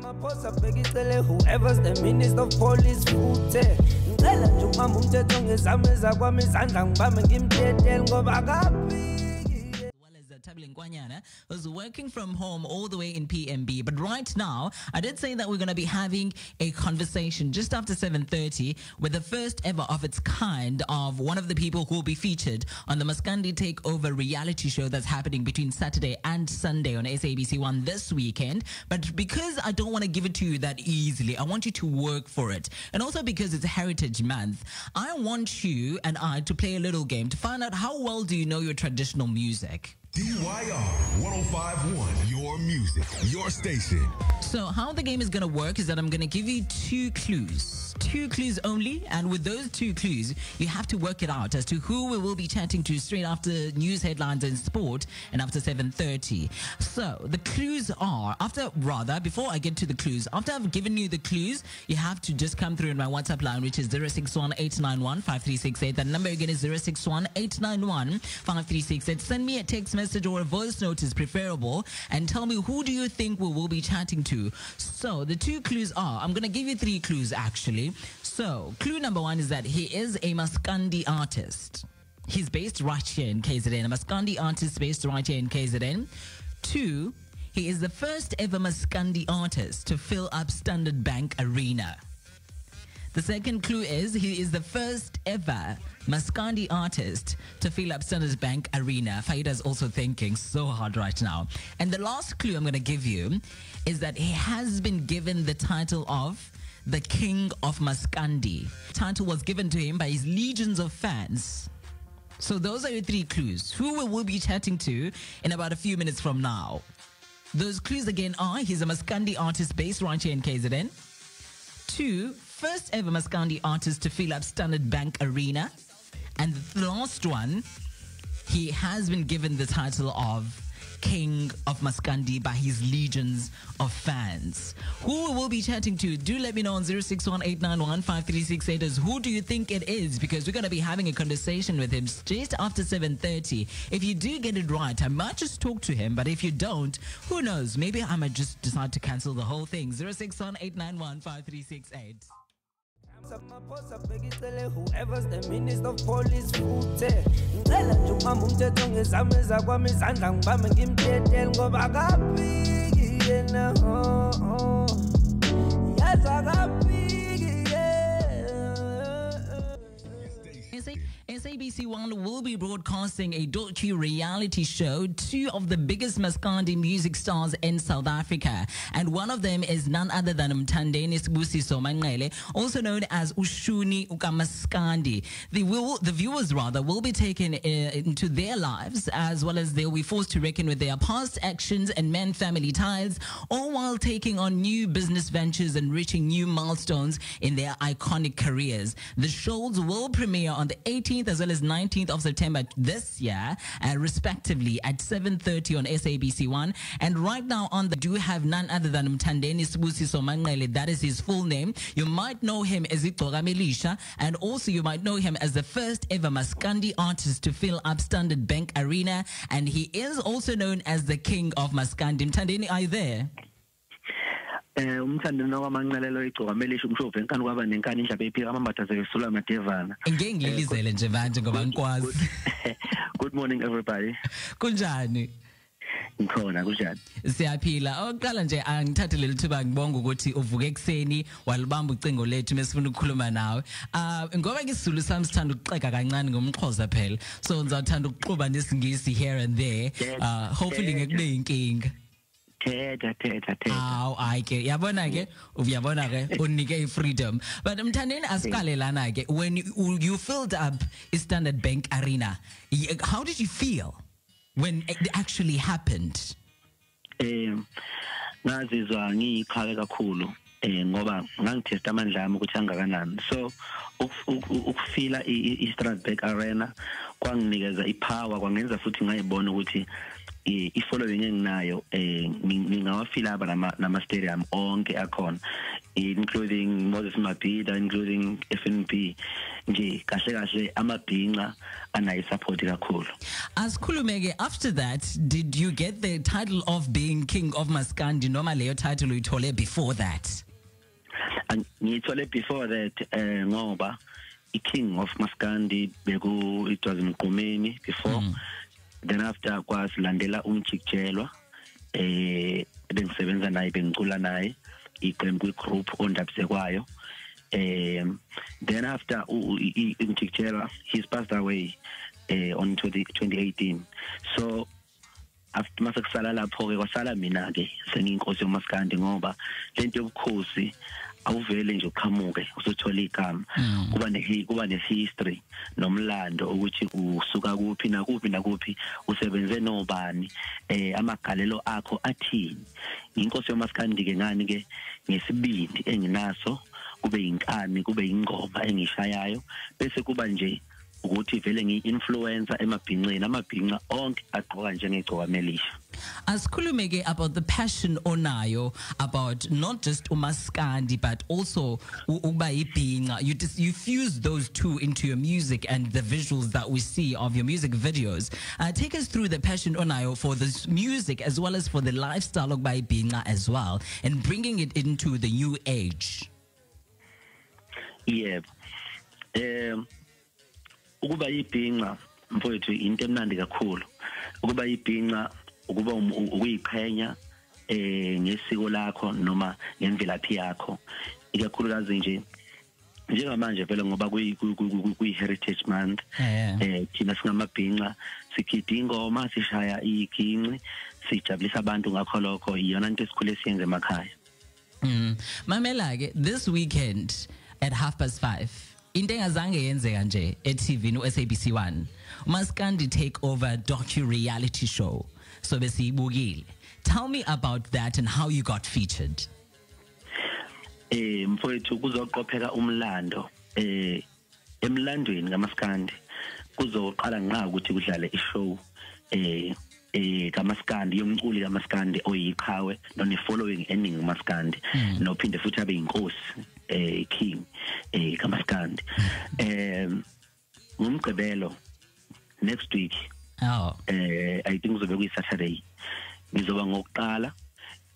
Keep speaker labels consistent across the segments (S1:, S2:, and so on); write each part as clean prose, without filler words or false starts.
S1: Whoever's the minister of police
S2: was working from home all the way in PMB. But right now, I did say that we're going to be having a conversation just after 7:30 with the first ever of its kind of one of the people who will be featured on the Maskandi Takeover reality show that's happening between Saturday and Sunday on SABC 1 this weekend. But because I don't want to give it to you that easily, I want you to work for it. And also because it's Heritage Month, I want you and I to play a little game to find out how well do you know your traditional music.
S3: DYR 1051, your music, your station.
S2: So how the game is going to work is that I'm going to give you two clues only, and with those two clues you have to work it out as to who we will be chatting to straight after news headlines and sport and after 7:30. So the clues are, before I get to the clues, after I've given you the clues, you have to just come through in my WhatsApp line, which is 061-891-5368. That number again is 061-891-5368. Send me a text message or a voice note is preferable and tell me who do you think we will be chatting to. So the two clues are, I'm going to give you three clues actually. So clue number one is that he is a Maskandi artist. He's based right here in KZN. A Maskandi artist based right here in KZN. Two, he is the first ever Maskandi artist to fill up Standard Bank Arena. The second clue is he is the first ever Maskandi artist to fill up Standard Bank Arena. Faida's also thinking so hard right now. And the last clue I'm going to give you is that he has been given the title of the King of Maskandi. The title was given to him by his legions of fans. So those are your three clues. Who we will be chatting to in about a few minutes from now. Those clues again are, he's a Maskandi artist based right here in KZN. Two, first ever Maskandi artist to fill up Standard Bank Arena. And the last one, he has been given the title of King of Maskandi by his legions of fans. Who we will be chatting to, do let me know on 061-891-5368 as who do you think it is, because we're going to be having a conversation with him just after 7:30. If you do get it right, I might just talk to him, but if you don't, who knows, maybe I might just decide to cancel the whole thing. 061-891-5368.
S1: Whoever's the minister of police
S2: SABC 1 will be broadcasting a docu-reality show, two of the biggest Maskandi music stars in South Africa. And one of them is none other than Mthandeni IGcokama, also known as Ushuni Ukamaskandi. The viewers will be taken into their lives, as well as they'll be forced to reckon with their past actions and man-family ties, all while taking on new business ventures and reaching new milestones in their iconic careers. The shows will premiere on the 18th as well as 19th of September this year, respectively at 7:30 on SABC 1. And right now on the do have none other than Mthandeni IGcokama. That is his full name. You might know him as IGcokama Elisha, and also you might know him as the first ever Maskandi artist to fill up Standard Bank Arena, and he is also known as the King of Maskandi. Mthandeni, are you there?
S4: Umthandeni wamanqalelo IGcokama Elisha umshove enkani kwaba nenkani nje abephika amambatha zesulwa emadevana.
S2: Ngeke ngilizele nje manje ngoba ngikwazi.
S4: Good morning everybody.
S2: Kunjani?
S4: Ngikhona kunjani?
S2: Siyaphila. Oqala nje angithathe leli thuba ngibonga ukuthi uvuke ekseni walibamba ucingo lethu mesifuna ukukhuluma nawe. Ngoba ngisizulu sami sithanda ukuxeka kancane ngomxhosa phela. So ngizathanda ukuxuba nesingisi here and there. Hopefully ngekube inkinga.
S4: Thetha.
S2: Aw ayike uyabona ke unike freedom. But Mthandeni asiqale lana ke, when you filled up Standard Bank Arena, how did you feel when it actually happened?
S4: Ngazizwa ngiyiqhaka kakhulu ngoba ngangitesta amandla ami ukuthi angakanani. So ukufila iStandard Bank Arena kwanginikeza ipower, kwangenza futhi ngayibona ukuthi I-following enginayo ngingawafila nama stadium onke akhona, including Moses Mabhida, including FNB. Nje kahle amabhinqa anayi support kakhulu.
S2: Asikhulumeke, after that, did you get the title of being King of Maskandi noma leyo title uyithole before that?
S4: Ngithole before that ngoba i-King of Maskandi it was Mqumeni before. Then after kwasilandela umjikjelwa bengisebenza naye bengicula naye iqembu group ondabise kwayo. Then after umjikjelwa he's passed away on 2018. So after mase kusala lapho ke kwasala mina ke sengiyinkosi yomaskandi ngoba lento yobukhosi awuvele nje uqhamuke usuthola igama, kuba ne history nomlando ukuthi usuka kuphi nakuphi usebenze nobani, amagalelo akho athini. Inkosi yomaskandi ke ngani ke ngesibindi enginaso, kube yinkani, kube ingoma engishayayo, bese kuba nje ukuthi vele ngi-influencer amabhinqa onke agqoka njengegcokama Elisha.
S2: Asikhulumeke about the passion onayo about not just umaskandi but also ukuba ibhinqa. You fuse those two into your music and the visuals that we see of your music videos. Take us through the passion onayo for this music as well as for the lifestyle of ibhinqa as well, and bringing it into the new age.
S4: Yeah. Ukuba ibhinqa mfowethu into emnandi kakhulu. Ukuba ibhinqa ukuba ukuyiqhenya ngesiko lakho noma ngemvelaphi yakho, ikakhulukazi nje njengamanje vele ngoba kuyi heritage month. Thina singamabhinqa sikhipha ingoma, sishaya iginci, sijabulisa abantu ngakho lokho iyona into esikhule siyenze emakhaya.
S2: Mamela ke this weekend at 5:30 into engazange yenzeka nje e-TV no SABC 1, umaskandi take over docu-reality show. So besiyibukile. Tell me about that and how you got featured.
S4: Mfowethu kuzoqopheka umlando emlandweni kamaskandi kuzoqala nqa ukuthi kudlale ishow kamaskandi yomculi kamaskandi oyiqhawe none following ending kamaskandi nophinde futhi abe inkosi king kamaskandi ngumgqibelo next week. I think uzobe kuyi Saturday ngizoba ngokuqala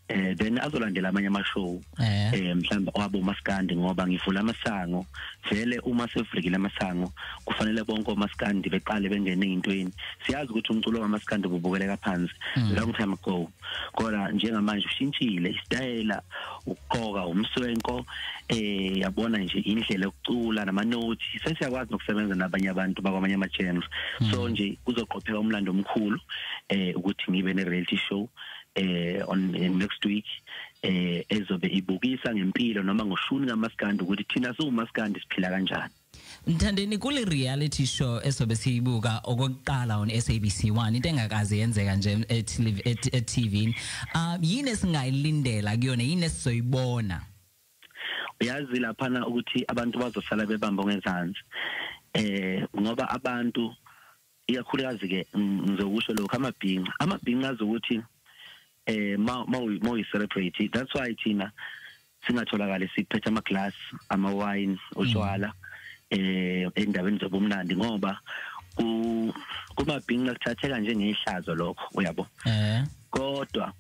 S4: then azolandela amanye amashow mhlawumbe wabo maskandi ngoba ngivula amasango vele uma sevulekile amasango kufanele bonke omaskandi beqale bengene intweni. Siyazi ukuthi umculo wamaskandi ububukeleka phansi long time ago, kodwa njengamanje ushintshile istyle, uqoka umswenko yabona nje indlela yokucula nama notes, sesiyakwazi nokusebenza nabanye abantu bakwamanye ama channels. So nje kuzoqopheka umlando omkhulu ukuthi ngibe ne reality show on next week ezobe ibukisa ngempilo noma ngoshuni kamaskandi ukuthi thina siwumaskandi siphila kanjani.
S2: Mthandeni, kule reality show esobe siyibuka okokuqala on SABC 1 into engakaze yenzeka nje e-TV, yini esingayilindela kuyona, yini esizoyibona?
S4: Uyazi laphana ukuthi abantu bazosala bebamba ngezansi ngoba abantu ikakhulukazi ke ngizokusho lokho amabhinqa azokuthi ma celebrate. That's why thina singatholakala siphethe ama glass ama wine utshwala endabeni zobumnandi ngoba kumabhinqa kuthatheka njengehlazo lokho uyabo. Kodwa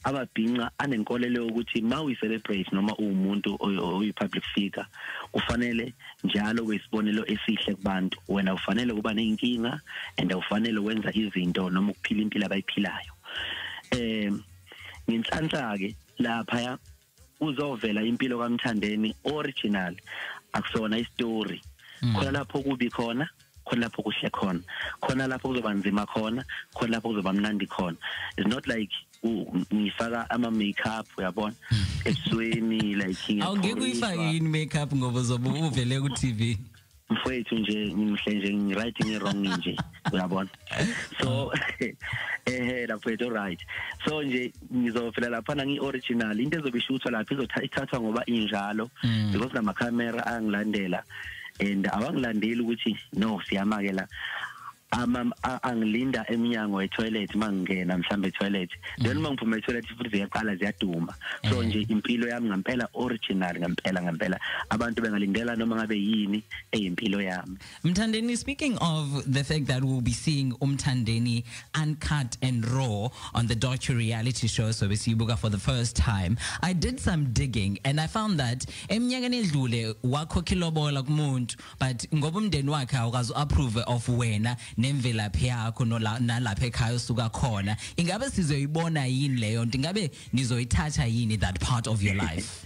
S4: ababhinqa anenkolelo ukuthi ma celebrate noma umuntu oyi public figure ufanele njalo wesibonelo esihle kubantu. Wena ufanele kuba nenkinga and ufanele wenza izinto noma ukuphila impilo abayiphilayo. Nginhlanhla ke lapha uzovela impilo kaMthandeni original, akusona istory. Khona lapho kubi khona lapho kuhle khona lapho kuzoba nzima khona lapho kuzoba mnandi khona. It's not like ngifaka ama makeup uyabona ebusweni like
S2: awungeke uyifake yini makeup ngoba uzobe uvele ku TV.
S4: Mfowethu nje ngihle nje ngwriting wrong nje uyabona. So lapho right. So nje ngizofela lapha ngi original into ezobe ishuthwa lapha izothathwa ngoba injalo because nama camera angilandela and awangilandeli ukuthi no siyamakela angilinda eminyango etoilet mangena mhlambe etoilet then mangiphuma etoilet futhi ziyaqala ziyaduma so nje impilo yami ngempela original ngempela abantu bengalindela noma ngabe yini eyimpilo yami.
S2: Mthandeni, speaking of the fact that we'll be seeing Mthandeni uncut and raw on the docu-reality show SABC for the first time, I did some digging and I found that eminyakeni edlule wakhokha ilobola kumuntu but ngoba umndeni wakhe awukazi approve of wena nemvelaphi yakho nalapha ekhaya usuka khona, ingabe sizoyibona yini leyo nto, ingabe nizoyithatha yini that part of your life?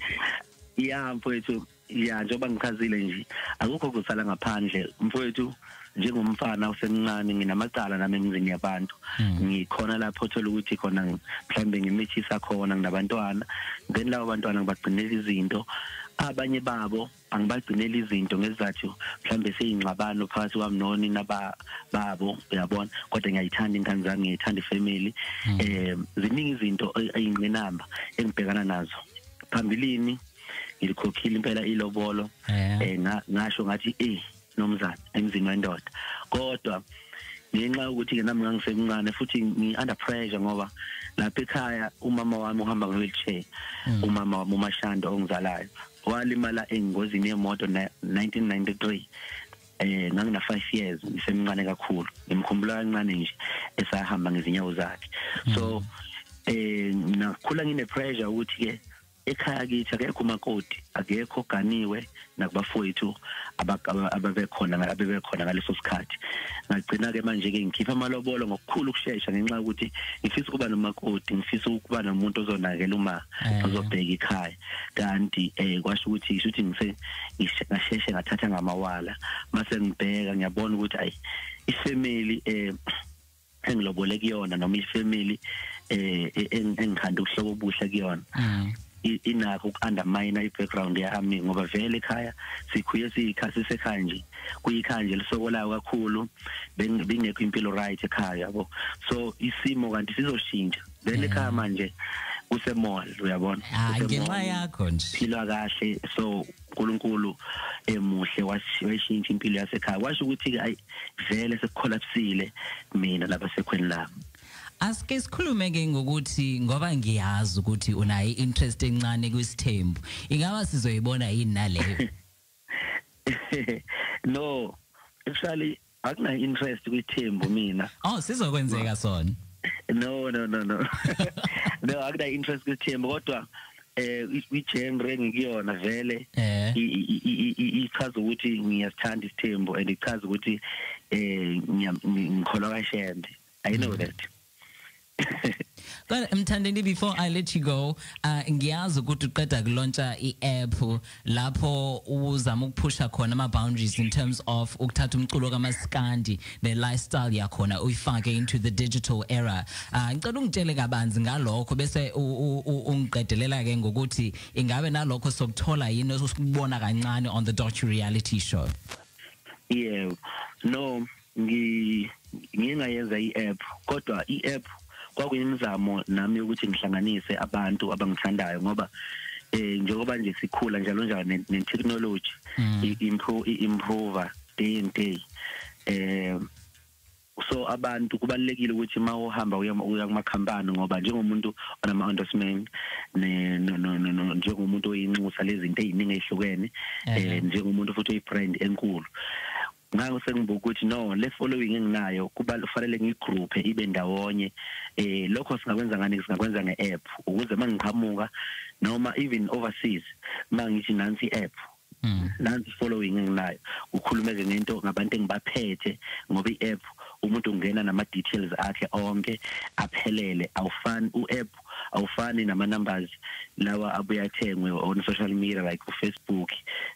S4: Yeah mfowethu, yeah njengoba ngichazile nje akukho kusala ngaphandle mfowethu. Njengomfana usemncane nginamacala nami emizini yabantu ngikhona lapho thola ukuthi khona mhlambe ngimithisa khona nginabantwana then labo bantwana ngibagcinela izinto abanye babo angibagcinela izinto ngezathu mhlambe seyingxabano phakathi kwami noni nababo uyabona kodwa ngiyayithanda ingane zami ngiyithanda ifamily ziningi izinto eyinqinamba engibhekana nazo phambilini ngilikhokhile impela ilobolo ngasho ngathi nomzana emzini wendoda kodwa ngenxa ukuthi ke nami ngangisemncane futhi ngi-under pressure ngoba lapha ekhaya umama wami uhamba nge-wheelchair umama wami uMashando ongizalayo walimala engozini yemoto 1993 ngangina 5 years ngisemncane kakhulu ngimkhumbula kancane nje esahamba ngezinyawo zakhe so nakhula ngine pressure ukuthi ke ekhaya kithi akekho umakoti akekho oganiwe nakubafowethu ababekhona ngaleso sikhathi ngagcina ke manje ke ngikhipha amalobolo ngokukhulu ukusheshsha ngenxa ukuthi ngifisa ukuba nomakoti ngifisa ukuba nomuntu ozonakela uma ozobheka ikhaya kanti kwasho ukuthi ngisheshe ngathatha ngamawala mase ngibheka ngiyabona ukuthi ayi ifamily engilobole kuyona noma ifamily engikhanda ukuhlobo obuhle kuyona inakho uku-undermine i-background yami ngoba vele ekhaya sikhuye sisekhaya nje kuyikhaya nje lisokolayo kakhulu bengekho impilo right ekhaya yabo so isimo kanti sizoshintsha then ekhaya manje kusemall uyabona
S2: ngenxa yakho nje
S4: phila kahle so uNkulunkulu emuhle washintsha impilo yasekhaya washo ukuthi ayi vele sekukolapsile mina lapha sekhweni lami.
S2: Asike sikhulume ke ngokuthi ngoba ngiyazi ukuthi unayo interest encane kwisithembu, ingaba sizoyibona yini naleyo?
S4: No, actually akunayo interest kwithembu mina.
S2: Oh, sizokwenzeka sona.
S4: No. No, akunayo interest kwithembu kodwa genre ngikuyona vele ichaza ukuthi ngiyasithanda isithembu and ichaza ukuthi ngikholwa kaShembe. I know that.
S2: But Mthandeni, before I let you go, ngiyazi ukuthi uqeda kulontsha i-app lapho uzama ukuphusha khona ama-boundaries in terms of ukuthatha umculo kamaskandi ne-lifestyle yakhona uyifake into the digital era. Ngicela ungitshele kabanzi ngalokho bese ungiqedelela ke ngokuthi ingabe nalokho sokuthola yini osukubona kancane on the docu-reality show.
S4: Yeah, no, ngingayenza i-app kodwa i-app kwakuyimizamo nami ukuthi ngihlanganise abantu abangithandayo ngoba njengoba nje sikhula njalo ne-technology improve day and day so abantu kubalekile ukuthi mawuhamba uya kumakhampani ngoba njengomuntu onama-endorsement njengomuntu oyinxusa lezinto eziningi ezihlukene njengomuntu futhi oyi-brand enkulu ngakho sengibuka ukuthi no le following enginayo kufanele ngigroupe ibe ndawonye lokho singakwenza ngani singakwenza nge-app ukuze mangiqhamuka noma even overseas mangithi nansi i-app nansi following enginayo ukhulumeke ngento ngabantu engibaphethe ngoba i-app umuntu ungena nama-details akhe onke aphelele awufani u-app awufani nama-numbers lawa abuya athengwe on social media like uFacebook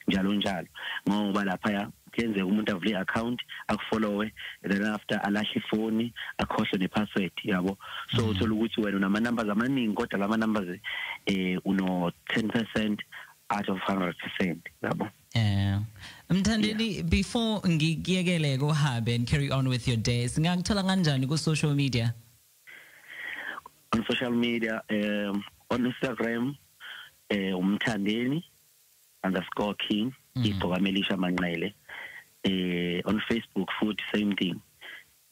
S4: njalo ngoba lapha kuyenzeka umuntu avule i-account akufollowe then after alahle ifoni akhohlwe ne-password yabo so uthola ukuthi wena unama-numbers amaningi kodwa lama-numbers uno 10% out of 100% yabo.
S2: Mthandeni, before ngikuyekele uhambe and carry on with your day, singakuthola kanjani ku social media?
S4: On social media on Instagram Mthandeni _King IGcokama Elisha Manqele on Facebook food same thing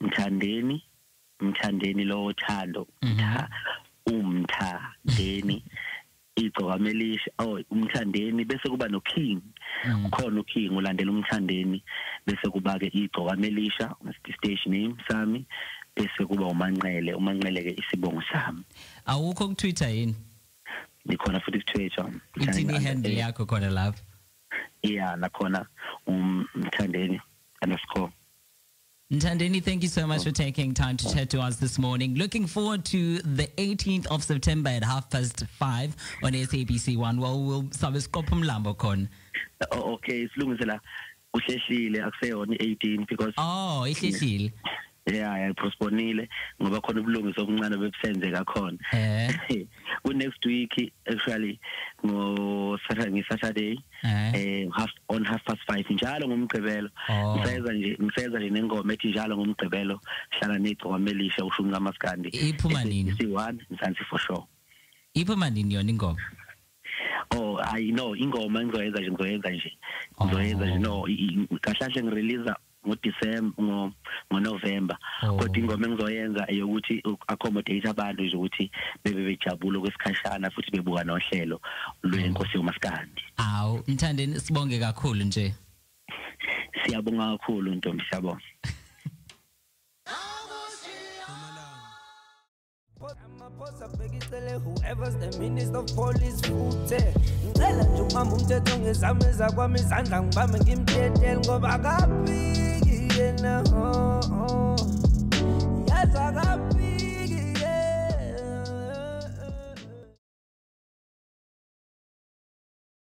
S4: Mthandeni lo thando Mthandeni IGcokama Elisha Mthandeni bese kuba no King ukhona uKing ulandela uMthandeni bese kuba ke IGcokama Elisha station name sami bese kuba umanqele ke isibongo sami
S2: awukho ku Twitter yini
S4: nikhona futhi ku Twitter
S2: ithini handle yakho khona lapha
S4: yeah nakhona Mthandeni _
S2: Mthandeni, thank you so much for taking time to chat to us this morning. Looking forward to the 18th of September at 5:30 on SABC1. Well, we'll sabiskopha umlambo khona.
S4: Okay, silungisela uhleshile akuseyona 18 because
S2: ihleshile.
S4: Yeah, postponile ngoba khona ubulungiso obuncane bebusenzeka khona. Next week actually Saturday on 5:30 njalo ngomgqibelo ngiseza nje nengoma ethi njalo ngomgqibelo hlala neGcokama Elisha ushumi kaMaskandi
S2: iphuma nini
S4: C1 Mzansi for sure
S2: iphuma nini yona ingoma
S4: I know ingoma ngizoyenza nje no kahlahle ngirelease ngoDecember ngoNovember kodwa ingoma engizoyenza eyokuthi accommodate abantu nje ukuthi bebejabula kwesikhashana futhi bebuka nohlelo lwenkosi yoMaskandi.
S2: Mthandeni sibonge kakhulu nje.
S4: Siyabonga kakhulu Ntombi siyabonga.
S1: Whoever's the minister of police futhe ngicela nje umama umthetho ngezami ezakwami izandla ngibambe ngimthethele ngoba akaphi yena